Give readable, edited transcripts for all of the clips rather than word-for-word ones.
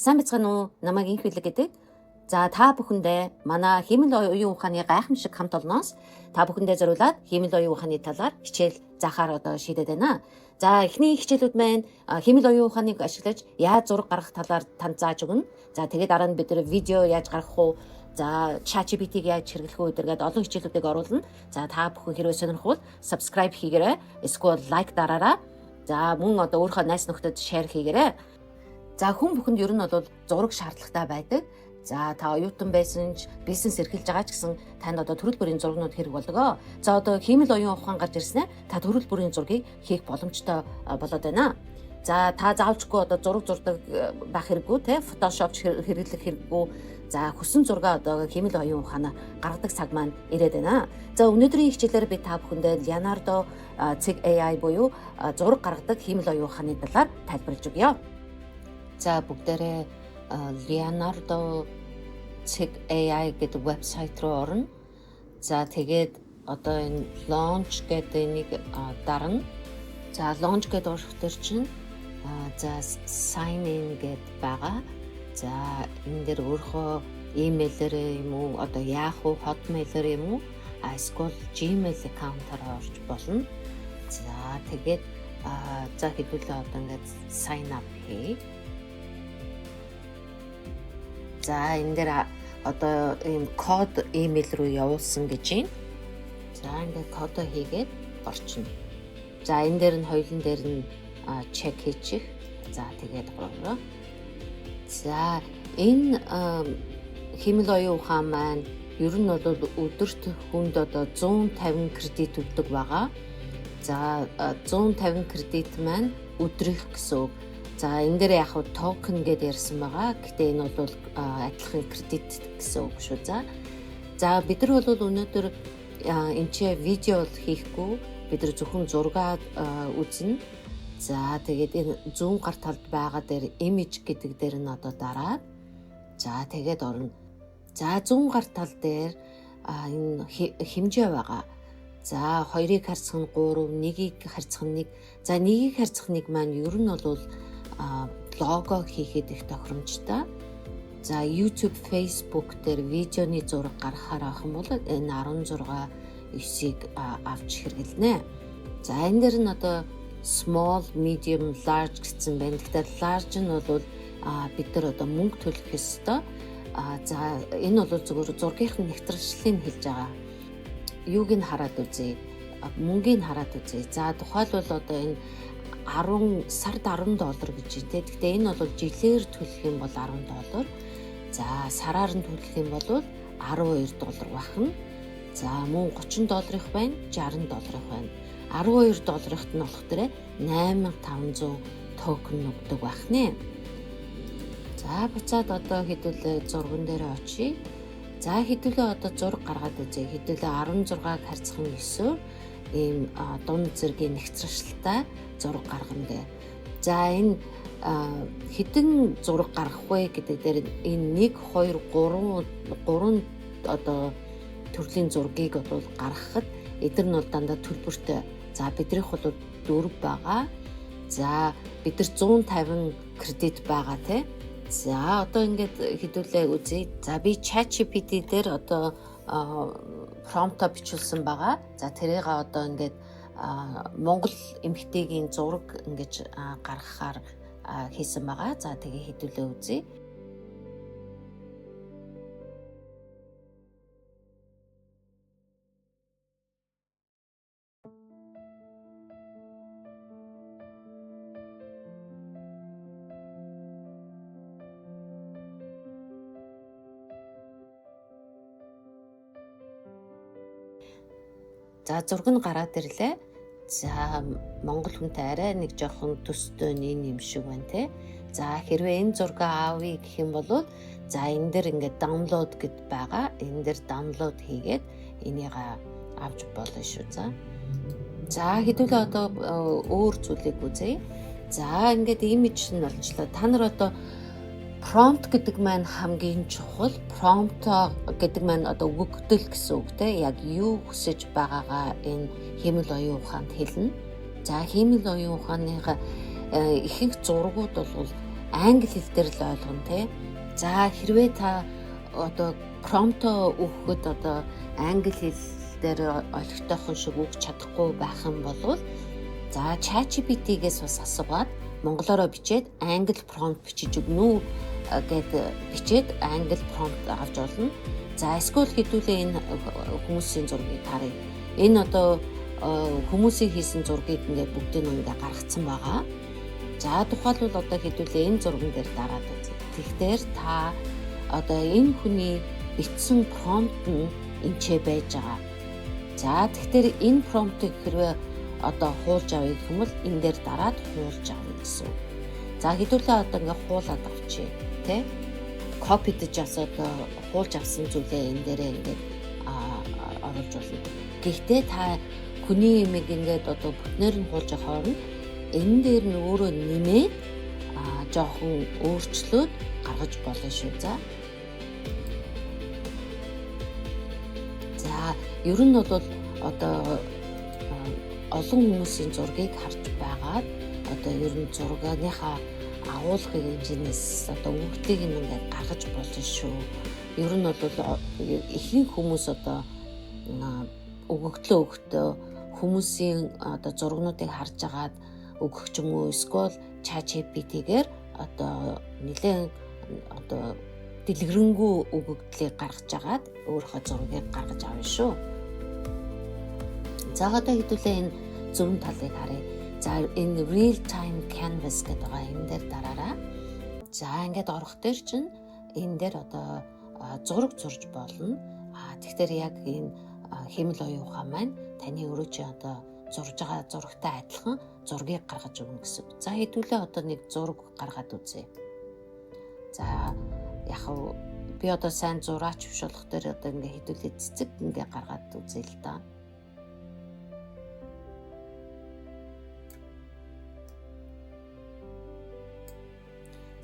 Сайн бацгаана уу? Намайг Инх Билэг гэдэг. За та бүхэндээ манай хиймэл оюун ухааны гайхамшиг хамт олноос та бүхэндээ зориулаад хиймэл оюун ухааны талаар хичээл заахаар шийдээд байна. За эхний хичээлүүд маань хиймэл оюун ухааныг ашиглаж яаж зураг гаргах талаар танд зааж өгнө. За тэгээд дараа нь бид нэр видео яаж гаргах уу? За ChatGPT-г яаж хэрэглэх үү гэдэргээд олон хичээлүүдийг оруулна. За та бүхэн хэрвээ сонирхвол subscribe хийгээрэй. Эсвэл лайк дараарай. За мөн өөрийнхөө найз нөхдөд share хийгээрэй. За хүн бүхэнд ер нь бол зураг шаардлагатай байдаг. За та оюутан байсан ч бизнес эрхэлж байгаа ч гэсэн танд төрөл бүрийн зургнууд хэрэг болдог. За хиймэл оюун ухаан гарч ирснээр та төрөл бүрийн зургийг хийх боломжтой болоод байна. За та заавчгүй зураг зурдаг байх хэрэггүй те Photoshop хэрэглэх хэрэггүй. За хүссэн зургаа хиймэл оюун ухаанаа гаргадаг цаг маань ирээд байна. За өнөөдрийн хичээлээр би та бүхэндээ Leonardo Cig AI буюу зураг гаргадаг хиймэл оюун ухааны талаар тайлбарлаж өгье. За бүгдээрээ Leonardo Cig AI гэдэг вебсайт руу орно. За тэгээд энэ launch гэдэг нэг дарна. За launch гэдэг орох төр чинь за sign in гэд байгаа. За энэ дээр өөрийнхөө имэйлээр юм уу Yahoo Hotmail-ээр юм уу эсвэл Gmail аккаунтаараа орж болно. За тэгээд за хэдүүлээ ингээд sign up хий. За энэ дээр ийм код имэйл рүү явуулсан гэж байна. За ингээд кодоо хийгээд орчино. За энэ дээр нь хоёулын дээр нь чек хийчих. За тэгээд гурав. За энэ хиймэл оюун ухаан маань ер нь бол өдөрт хүнд 150 кредит өгдөг байгаа. За 150 кредит маань өдрийнх гэсэн үг. За энэ дээр яг токен гэдээ ярьсан байгаа. Гэтэ энэ бол адилхан кредит гэсэн үг шүү. За бид нар бол өнөөдөр энэ чи видео хийхгүй. Бид нар зөвхөн зураг үзнэ. За тэгээд энэ зүүн гар талд байгаа дээр image гэдэг дээр нь дараад. За тэгээд орно. За зүүн гар тал дээр энэ хэмжээ байгаа. За 2-ыг харьцах нь 3, 1-ийг харьцах нь 1. За 1-ийг харьцах 1 маань ер нь бол лого хийхэд их тохиромжтой. За YouTube, Facebook дээр видеоны зураг гаргахаар авах юм бол энэ 16, 9-ийг авч хэрэглэнэ. За энэ дээр нь small, medium, large гэсэн байна. Тэгэхээр large нь бол бид нар мөнгө төлөх ёстой. За энэ бол зөвхөн зургийнхын нэвтрүүлжлийг хэлж байгаа. Юуг нь хараад үзье. Мөнгийг хараад үзье. За тухайлбал энэ 10 сард $10 гэж байна. Гэхдээ энэ бол жилээр төлөх юм бол $10. За сараар нь төлөх юм бол $12 бахна. За мөн $30 байна, $60 байна. $12-т нь болох дээр 8500 токен өгдөг бахнэ. За буцаад хэдүүлээ зурган дээр очие. За хэдүүлээ зураг гаргаад үзье. Хэдүүлээ 16-г харьцах нь 9 ийм дунд зэргийн нэгтрэлтэй зураг гаргана гэ. За энэ хэдэн зураг гаргах вэ гэдэг дээр энэ 1 2 3 төрлийн зургийг гаргахад эдгээр нь дандаа төлбөртэй. За бидрийнх бол 4 байгаа. За бид нар 150 кредит байгаа тий. За ингээд хэдүүлээ үзье. За би ChatGPT дээр промпта бичүүлсэн байгаа. За тэрийг ингээд Монгол эмэгтэйгийн зураг ингэж гаргахаар хийсэн байгаа. За тэгээ хэдүүлээ үзье. За зураг нь гараад ирлээ. За Монгол хүнтэй арай нэг жоохон төстэй юм шиг байна те. За хэрвээ энэ зургаа аавъя гэх юм бол за энэ дээр ингээд download гэд байгаа. Энэ дээр download хийгээд энийг авч болно шүү. За хэдүүлээ өөр зүйлийг үзье. За ингээд image нь болчлаа. Та нар prompt гэдэг маань хамгийн чухал. Prompt гэдэг маань өгөгдөл гэсэн үг те. Яг юу хүсэж байгаагаа энэ хиймэл оюун ухаанд хэлнэ. За хиймэл оюун ухааныхаа ихэнх зургууд бол англи хэл дээр л ойлгоно те. За хэрвээ та одоо промпто өгөхөд одоо англи хэл дээр олигтойхон шиг өгч чадахгүй байх юм бол за ChatGPT-гээс бас асуугаад монголоор бичээд англи промпт бичиж өгнө үү гэд бичээд англи промпт авч олно. За эсвэл хэдүүлээ энэ хүмүүсийн зургийг харъя. Энэ одоо хүмүүсийн хийсэн зургийг ингээд бүгдийг ингээд гаргацсан байгаа. За тухайлбал одоо хэдүүлээ энэ зурган дээр дараад үзье. Тэгэхээр та одоо энэ хүний бичсэн промпт нь энчээ байж байгаа. За тэгэхээр энэ промптыг хэрвээ одоо хуулж авъя гэх юм бол энэ дээр дараад хуулж авна гэсэн. За хэдүүлээ одоо ингээд хуулаад авчи тэ. Копидж одоо хуулж авсан зүйлээ энэ дээрээ ингээд оруулж болно. Гэхдээ та хүний имийг ингээд одоо бүтнээр нь хуулж авах хооронд энэ дээр нь өөрөө нэмээд жоохон өөрчлөөд гаргаж болно шүү. За ер нь бол одоо олон хүмүүсийн зургийг харж байгаад одоо ер нь зургааныхаа агуулгын хэмжээс одоо өгдлийг ингээд гаргаж болно шүү. Ер нь бол ихэнх хүмүүс одоо өгөгдлөө хүмүүсийн одоо зургнуудыг харж агаад өгөх ч юм уу эсвэл ChatGPT-гээр одоо нэлээд одоо дэлгэрэнгүй өгөгдлийг гаргаж агаад өөрийнхөө зургийг гаргаж авна шүү. За одоо хэдүүлээ энэ зөвхөн талыг харъя. За энэ real time canvas гэдэг байгаа энэ дээр дараараа. За ингээд орох дээр чинь энэ дээр одоо зураг зурж болно. Тэгэхээр яг энэ хэмэл оюун ухаан маань таны өөрөө чи одоо зурж байгаа зурагтай адилхан зургийг гаргаж өгнө гэсэн. За хэдүүлээ одоо нэг зураг гаргаад үзье. За яг би одоо сайн зураач биш болох дээр одоо ингээ хэдүүлээ цэцэг ингээ гаргаад үзье л да.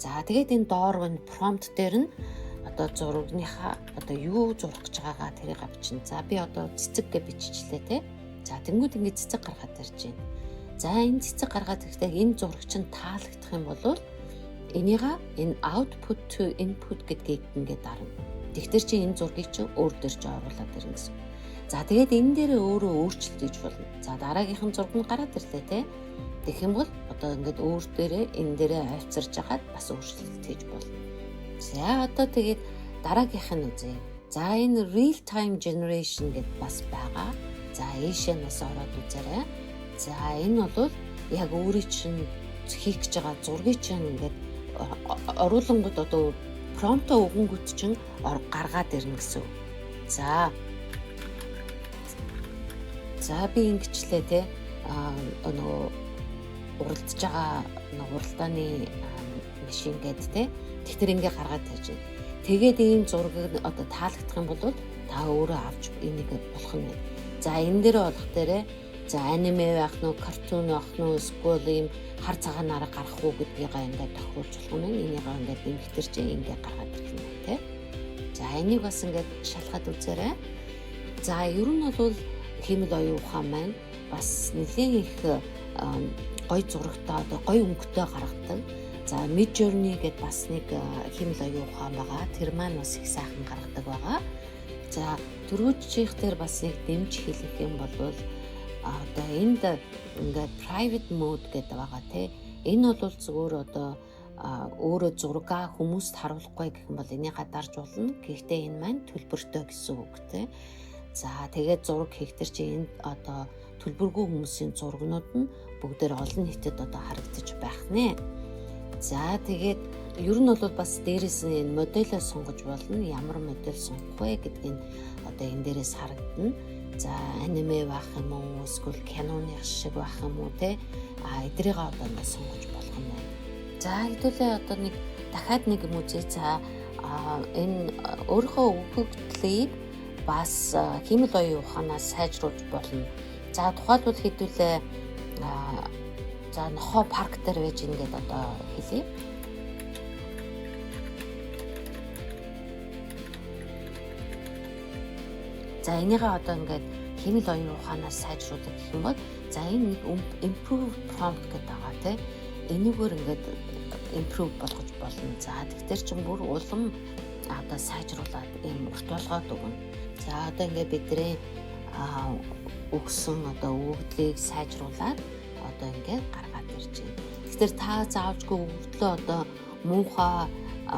За тэгээд энэ доор энэ промпт дээр нь одоо зурагныхаа одоо юу зурах гэж байгаагаа тэрийг авчина. За би одоо цэцэг гэж биччихлээ те. За тэнгууд ингэ цэцэг гаргаад ирж байна. За энэ цэцэг гаргаад ирэхдээ энэ зураг чинь таалагдах юм бол энийга энэ output to input гэдгийг ингээд дарна. Тэгэхээр чи энэ зургийг чи өөр дээр ч оруулаад ирнэ гэсэн. За тэгээд энэ дээр өөрөө өөрчлөлт хийж болно. За дараагийнхан зураг нь гараад ирлээ те. Тэгэх юм бол одоо ингээд өөр дээрээ энэ дээрээ авчирж хагаад бас өөрчлөлт хийж болно. За одоо тэгээд дараагийнх нь үзье. За энэ real time generation гэдээ бас байгаа. За ийшээ нас ороод үзээрэй. За энэ бол яг өөрийн чинь хийх гэж байгаа зургийг чинь ингээд оруулангууд одоо промпто өгөнгүүт чинь гаргаад ирнэ гэсэн. За би ингэчлээ те нөгөө уралдаж байгаа уралдааны машин гэдэг те. Тэгэхээр ингээ гаргаад ирж байна. Тэгээд ийм зургийг одоо таалагдах юм бол та өөрөө авч энийг болох нь. За энэ дээр болох дээрээ за аниме байх нь, картун байх нь, эсвэл ийм хар цагаан арга гарах уу гэдгийг ингээд тохируулж болох нь. Энийг ингээд нэмэгтэр чи ингээд гаргаад ирэх юм тий. За энийг бас ингээд шалгаад үзээрэй. За ер нь бол хэмэл оюун ухаан маань бас нэлээд их гой зурагтай одоо гой өнгөтэй гаргадаг. За Midjourney гэдээ бас нэг хэмэл оюун ухаан байгаа. Тэр маань бас их сайхан гаргадаг байгаа. За дөрөвчих дээр бас нэг дэмж хэлэх юм бол одоо энд ингээд private mode гэдэг байгаа тий. Энэ бол зөвхөн одоо өөрөө зургаа хүмүүст харуулахгүй гэх юм бол энийг дарж болно. Гэхдээ энэ маань төлбөртэй гэсэн үг тий. За тэгээд зураг хийх төр чи энд одоо төлбөргүй хүмүүсийн зургнууд нь бүгдээр олон нийтэд одоо харагдаж байх нэ. За тэгээд ер нь бол бас дээрээс нь энэ модельээ сонгож болно. Ямар модель сонгох вэ гэдгийг одоо энэ дээрээс харагдана. За аниме байх юм уу, эсвэл киноны шиг байх юм уу те. Эдрийг одоо ингэ сонгож болох юм байна. За хэдүүлээ одоо нэг дахиад нэг юм үзье. За энэ өөрийнхөө өгөгдлийг бас хэмэл оюун ухаанаас сайжруулж болно. За тухайлбал хэдүүлээ за нохоо парк дээр байж ингээд одоо хэлье. За энийгээ одоо ингээд хэмэл оюун ухаанаас сайжруулах гэх юм бол за энэ нэг improve prompt гэдэг байгаа тийм. Энийгээр ингээд improve болгож болно. За тэгэхээр ч бүр улам одоо сайжруулад ийм урт болгоод өгнө. За одоо ингээд бидний өгсөн одоо өгдлийг сайжруулад одоо ингээд гаргаад ирж байна. Тэгэхээр та заавчгүй өгдлөө одоо муухай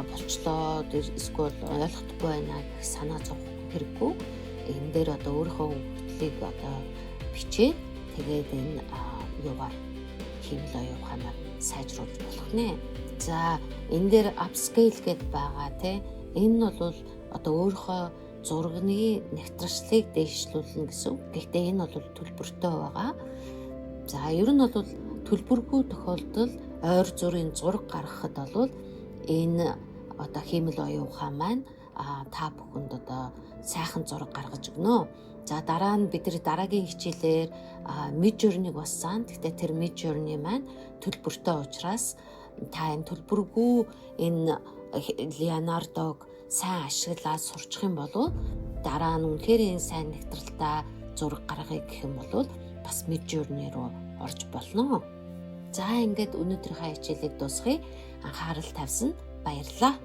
болчлоо эсвэл ойлгохгүй байна гэх санаа зовох хэрэггүй. Энэ дээр одоо өөрийнхөө өгдлийг одоо бичээд тэгээд энэ юугаар хэмэл оюун ухаанаар сайжруулж болох нэ. За энэ дээр upscale гэдээ байгаа тий. Энэ нь бол одоо өөрийнхөө зургийн нэвтрүүлгийг дэвшлүүлнэ гэсэн. Гэхдээ энэ бол төлбөртэй байгаа. За ер нь бол төлбөргүй тохиолдолд ойр зүрийн зураг гаргахад бол энэ одоо хэмэл оюун ухаан маань та бүхэнд одоо сайхан зураг гаргаж өгнө. За дараа нь бид дараагийн хичээлээр Midjourney-г бас заана. Гэхдээ тэр Midjourney маань төлбөртэй учраас та энэ төлбөргүй энэ Leonardo-г сайн ашиглаад сурчих юм бол дараа нь үнэхээр энэ сайн нэгтрэлтэй зураг гаргахыг гэх юм бол бас Midjourney руу орж болно. За ингээд өнөөдрийнхээ хичээлийг дуусгая. Анхаарал тавьсан баярлалаа.